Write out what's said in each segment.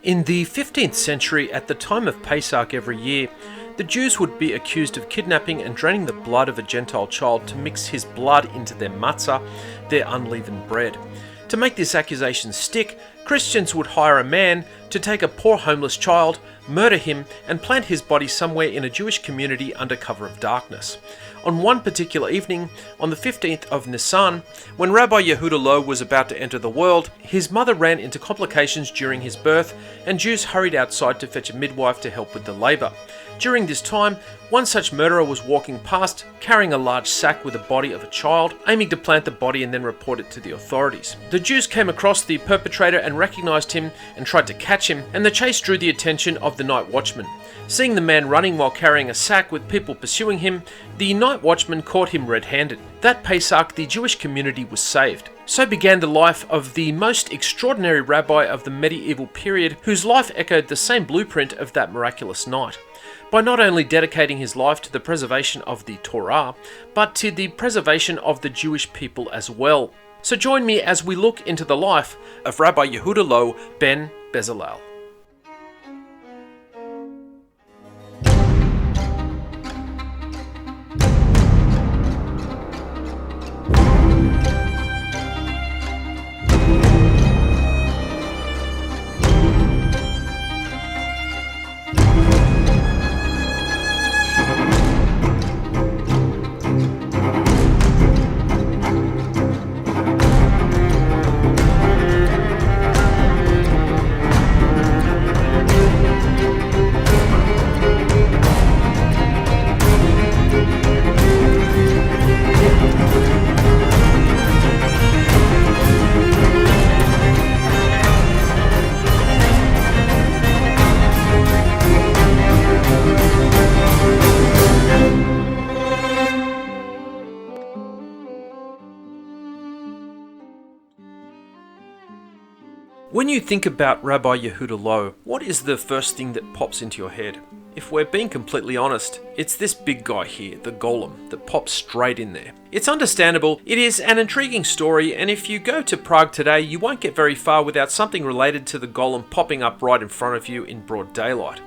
In the 15th century, at the time of Pesach every year, the Jews would be accused of kidnapping and draining the blood of a Gentile child to mix his blood into their matzah, their unleavened bread. To make this accusation stick, Christians would hire a man to take a poor homeless child, murder him, and plant his body somewhere in a Jewish community under cover of darkness. On one particular evening, on the 15th of Nisan, when Rabbi Judah Loew was about to enter the world, his mother ran into complications during his birth, and Jews hurried outside to fetch a midwife to help with the labour. During this time, one such murderer was walking past, carrying a large sack with the body of a child, aiming to plant the body and then report it to the authorities. The Jews came across the perpetrator and recognised him and tried to catch him, and the chase drew the attention of the night watchman. Seeing the man running while carrying a sack with people pursuing him, the night watchman caught him red-handed. That Pesach, the Jewish community was saved. So began the life of the most extraordinary rabbi of the medieval period, whose life echoed the same blueprint of that miraculous night. By not only dedicating his life to the preservation of the Torah, but to the preservation of the Jewish people as well. So join me as we look into the life of Rabbi Judah Loew ben Bezalel. When you think about Rabbi Judah Loew, what is the first thing that pops into your head? If we're being completely honest, it's this big guy here, the Golem, that pops straight in there. It's understandable, it is an intriguing story, and if you go to Prague today, you won't get very far without something related to the Golem popping up right in front of you in broad daylight.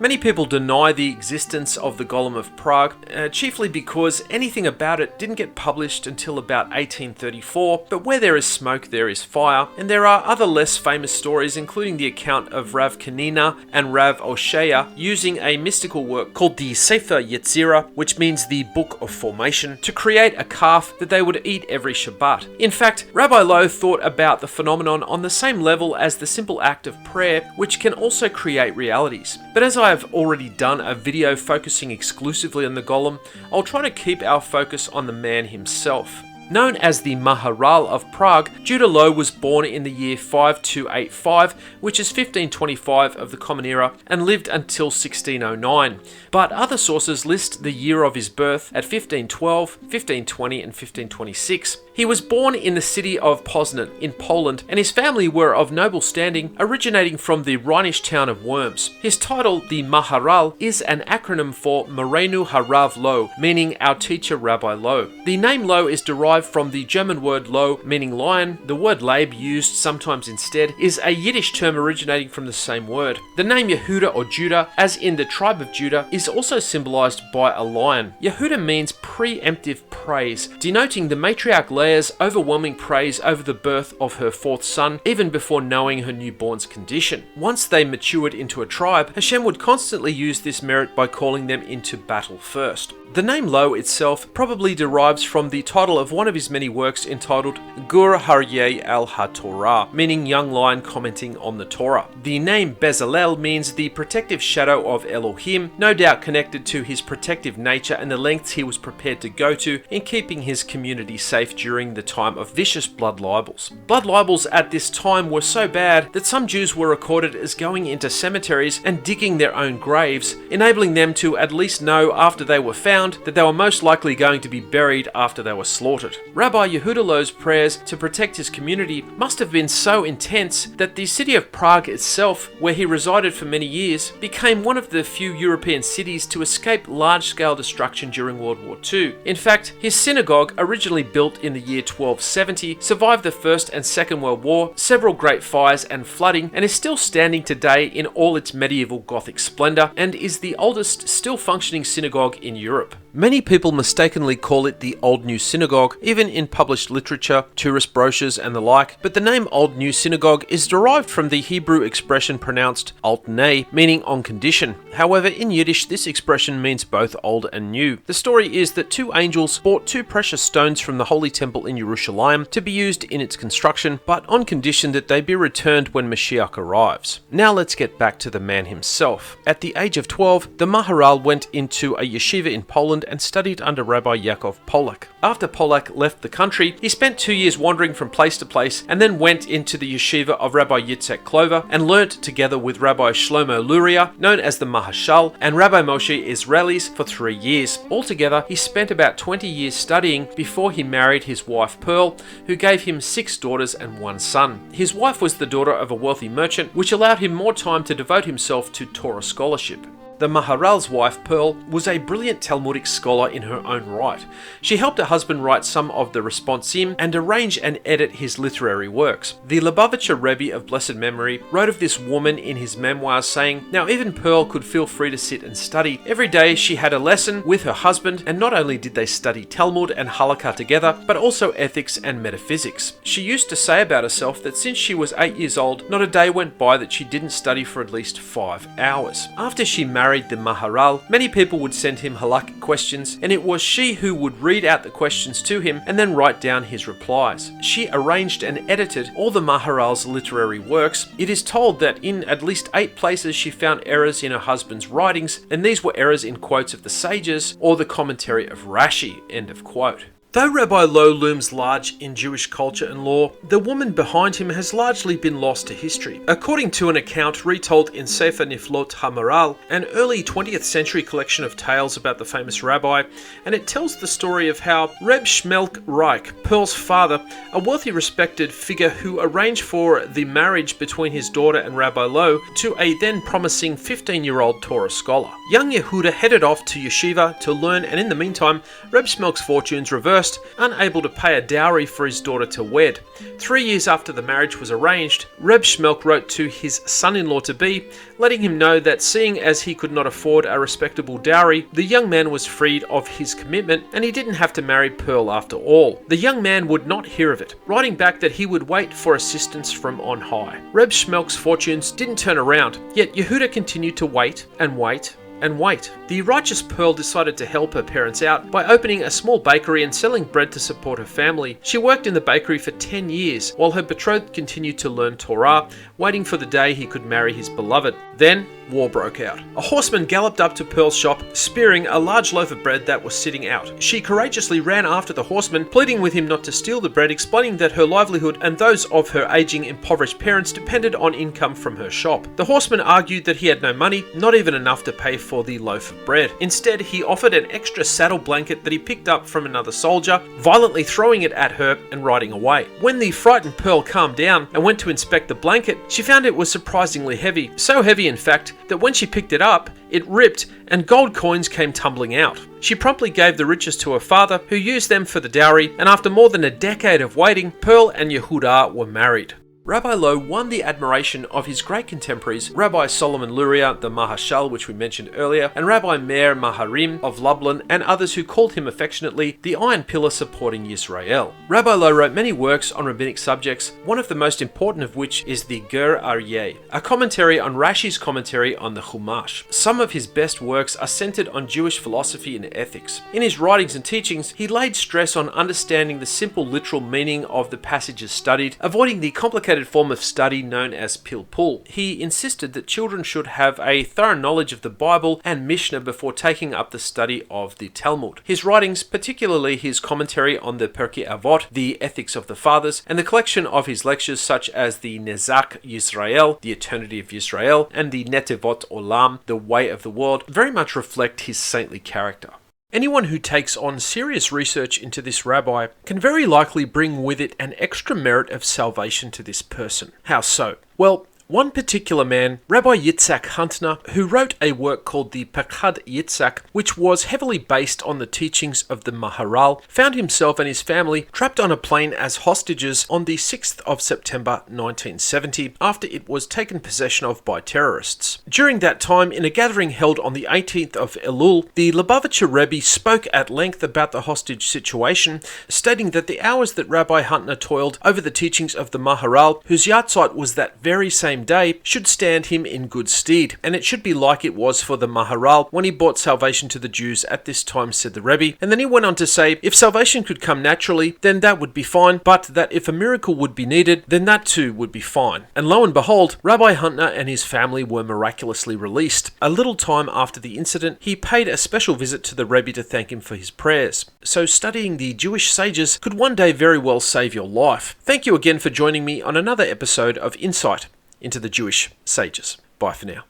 Many people deny the existence of the Golem of Prague, chiefly because anything about it didn't get published until about 1834, but where there is smoke there is fire, and there are other less famous stories including the account of Rav Kanina and Rav Osheya using a mystical work called the Sefer Yetzirah, which means the Book of Formation, to create a calf that they would eat every Shabbat. In fact, Rabbi Loew thought about the phenomenon on the same level as the simple act of prayer, which can also create realities. But as I have already done a video focusing exclusively on the Golem, I'll try to keep our focus on the man himself. Known as the Maharal of Prague, Judah Loew was born in the year 5285, which is 1525 of the Common Era, and lived until 1609. But other sources list the year of his birth at 1512, 1520, and 1526. He was born in the city of Poznan in Poland, and his family were of noble standing, originating from the Rhinish town of Worms. His title, the Maharal, is an acronym for Morenu Harav Loew, meaning our teacher Rabbi Loew. The name Loew is derived from the German word Loew, meaning lion. The word Leib, used sometimes instead, is a Yiddish term originating from the same word. The name Yehuda or Judah, as in the tribe of Judah, is also symbolized by a lion. Yehuda means preemptive praise, denoting the matriarch Leah's overwhelming praise over the birth of her fourth son, even before knowing her newborn's condition. Once they matured into a tribe, Hashem would constantly use this merit by calling them into battle first. The name Loew itself probably derives from the title of one of his many works entitled Gur Haryeh al HaTorah, meaning young lion commenting on the Torah. The name Bezalel means the protective shadow of Elohim, no doubt connected to his protective nature and the lengths he was prepared to go to in keeping his community safe during the time of vicious blood libels. Blood libels at this time were so bad that some Jews were recorded as going into cemeteries and digging their own graves, enabling them to at least know after they were found that they were most likely going to be buried after they were slaughtered. Rabbi Judah Loew's prayers to protect his community must have been so intense that the city of Prague itself, where he resided for many years, became one of the few European cities to escape large-scale destruction during World War II. In fact, his synagogue, originally built in the year 1270, survived the First and Second World War, several great fires and flooding, and is still standing today in all its medieval Gothic splendor, and is the oldest still functioning synagogue in Europe. Many people mistakenly call it the Old New Synagogue, even in published literature, tourist brochures and the like, but the name Old New Synagogue is derived from the Hebrew expression pronounced alt-nay, meaning on condition. However, in Yiddish this expression means both old and new. The story is that two angels bought two precious stones from the Holy Temple in Jerusalem to be used in its construction, but on condition that they be returned when Mashiach arrives. Now let's get back to the man himself. At the age of 12, the Maharal went into a yeshiva in Poland and studied under Rabbi Yaakov Polak. After Polak left the country, he spent 2 years wandering from place to place and then went into the yeshiva of Rabbi Yitzhak Clover and learnt together with Rabbi Shlomo Luria, known as the Mahashal, and Rabbi Moshe Israelis for 3 years. Altogether, he spent about 20 years studying before he married his wife Pearl, who gave him 6 daughters and 1 son. His wife was the daughter of a wealthy merchant, which allowed him more time to devote himself to Torah scholarship. The Maharal's wife, Pearl, was a brilliant Talmudic scholar in her own right. She helped her husband write some of the responsim and arrange and edit his literary works. The Lubavitcher Rebbe of blessed memory wrote of this woman in his memoirs saying, "Now even Pearl could feel free to sit and study. Every day she had a lesson with her husband, and not only did they study Talmud and Halacha together, but also ethics and metaphysics. She used to say about herself that since she was 8 years old, not a day went by that she didn't study for at least 5 hours. After she married the Maharal, many people would send him halakhic questions, and it was she who would read out the questions to him and then write down his replies. She arranged and edited all the Maharal's literary works. It is told that in at least 8 places she found errors in her husband's writings, and these were errors in quotes of the sages or the commentary of Rashi." End of quote. Though Rabbi Loew looms large in Jewish culture and law, the woman behind him has largely been lost to history. According to an account retold in Sefer Niflot HaMaral, an early 20th century collection of tales about the famous rabbi, and it tells the story of how Reb Shmelk Reich, Pearl's father, a wealthy respected figure who arranged for the marriage between his daughter and Rabbi Loew to a then promising 15-year-old Torah scholar. Young Yehuda headed off to yeshiva to learn, and in the meantime, Reb Shmelk's fortunes reversed, unable to pay a dowry for his daughter to wed. 3 years after the marriage was arranged, Reb Shmelk wrote to his son-in-law-to-be, letting him know that seeing as he could not afford a respectable dowry, the young man was freed of his commitment and he didn't have to marry Pearl after all. The young man would not hear of it, writing back that he would wait for assistance from on high. Reb Shmelk's fortunes didn't turn around, yet Yehuda continued to wait and wait and wait. The righteous Pearl decided to help her parents out by opening a small bakery and selling bread to support her family. She worked in the bakery for 10 years while her betrothed continued to learn Torah, waiting for the day he could marry his beloved. Then, war broke out. A horseman galloped up to Pearl's shop, spearing a large loaf of bread that was sitting out. She courageously ran after the horseman, pleading with him not to steal the bread, explaining that her livelihood and those of her aging, impoverished parents depended on income from her shop. The horseman argued that he had no money, not even enough to pay for the loaf of bread. Instead, he offered an extra saddle blanket that he picked up from another soldier, violently throwing it at her and riding away. When the frightened Pearl calmed down and went to inspect the blanket, she found it was surprisingly heavy. So heavy, in fact, that when she picked it up, it ripped and gold coins came tumbling out. She promptly gave the riches to her father, who used them for the dowry, and after more than a decade of waiting, Pearl and Yehuda were married. Rabbi Loew won the admiration of his great contemporaries, Rabbi Solomon Luria, the Mahashal, which we mentioned earlier, and Rabbi Meir Maharim of Lublin, and others who called him affectionately the Iron Pillar supporting Yisrael. Rabbi Loew wrote many works on rabbinic subjects, one of the most important of which is the Ger Aryeh, a commentary on Rashi's commentary on the Chumash. Some of his best works are centered on Jewish philosophy and ethics. In his writings and teachings, he laid stress on understanding the simple literal meaning of the passages studied, avoiding the complicated form of study known as pilpul. He insisted that children should have a thorough knowledge of the Bible and Mishnah before taking up the study of the Talmud. His writings, particularly his commentary on the Pirkei Avot, the Ethics of the Fathers, and the collection of his lectures such as the Nezak Yisrael, the Eternity of Yisrael, and the Netevot Olam, the Way of the World, very much reflect his saintly character. Anyone who takes on serious research into this rabbi can very likely bring with it an extra merit of salvation to this person. How so? Well, One particular man, Rabbi Yitzhak Huntner, who wrote a work called the Pachad Yitzhak, which was heavily based on the teachings of the Maharal, found himself and his family trapped on a plane as hostages on the 6th of September 1970 after it was taken possession of by terrorists. During that time, in a gathering held on the 18th of Elul, the Lubavitcher Rebbe spoke at length about the hostage situation, stating that the hours that Rabbi Huntner toiled over the teachings of the Maharal, whose yahrzeit was that very same day, should stand him in good stead, and it should be like it was for the Maharal when he brought salvation to the Jews at this time, said the Rebbe. And then he went on to say, if salvation could come naturally, then that would be fine, but that if a miracle would be needed, then that too would be fine. And lo and behold, Rabbi Huntner and his family were miraculously released. A little time after the incident, he paid a special visit to the Rebbe to thank him for his prayers. So studying the Jewish sages could one day very well save your life. Thank you again for joining me on another episode of Insight into the Jewish sages. Bye for now.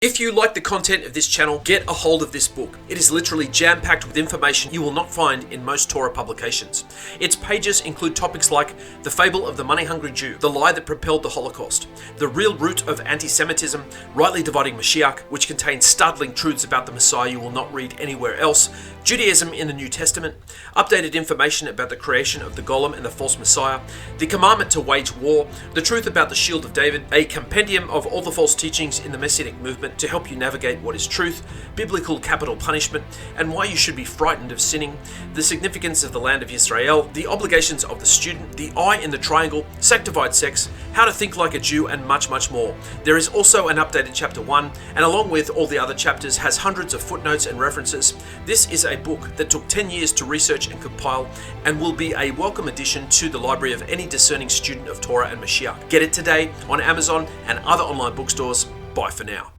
If you like the content of this channel, get a hold of this book. It is literally jam-packed with information you will not find in most Torah publications. Its pages include topics like the fable of the money-hungry Jew, the lie that propelled the Holocaust, the real root of anti-Semitism, rightly dividing Mashiach, which contains startling truths about the Messiah you will not read anywhere else, Judaism in the New Testament, updated information about the creation of the Golem and the false Messiah, the commandment to wage war, the truth about the Shield of David, a compendium of all the false teachings in the Messianic movement to help you navigate what is truth, biblical capital punishment, and why you should be frightened of sinning, the significance of the land of Israel, the obligations of the student, the eye in the triangle, sanctified sex, how to think like a Jew, and much, much more. There is also an updated chapter 1, and along with all the other chapters, has hundreds of footnotes and references. This is a book that took 10 years to research and compile, and will be a welcome addition to the library of any discerning student of Torah and Mashiach. Get it today on Amazon and other online bookstores. Bye for now.